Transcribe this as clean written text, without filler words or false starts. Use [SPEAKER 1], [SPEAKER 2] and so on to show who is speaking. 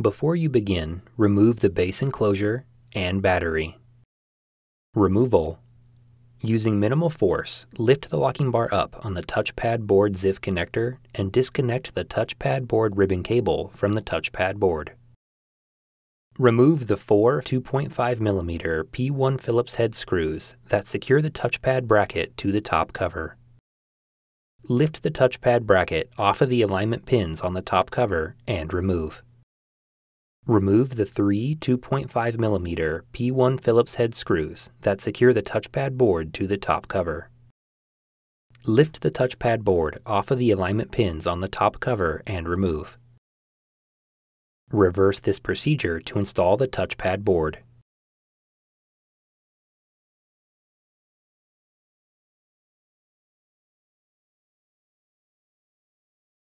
[SPEAKER 1] Before you begin, remove the base enclosure and battery. Removal. Using minimal force, lift the locking bar up on the touchpad board ZIF connector and disconnect the touchpad board ribbon cable from the touchpad board. Remove the four 2.5mm P1 Phillips head screws that secure the touchpad bracket to the top cover. Lift the touchpad bracket off of the alignment pins on the top cover and remove. Remove the three 2.5mm P1 Phillips head screws that secure the touchpad board to the top cover. Lift the touchpad board off of the alignment pins on the top cover and remove. Reverse this procedure to install the touchpad board.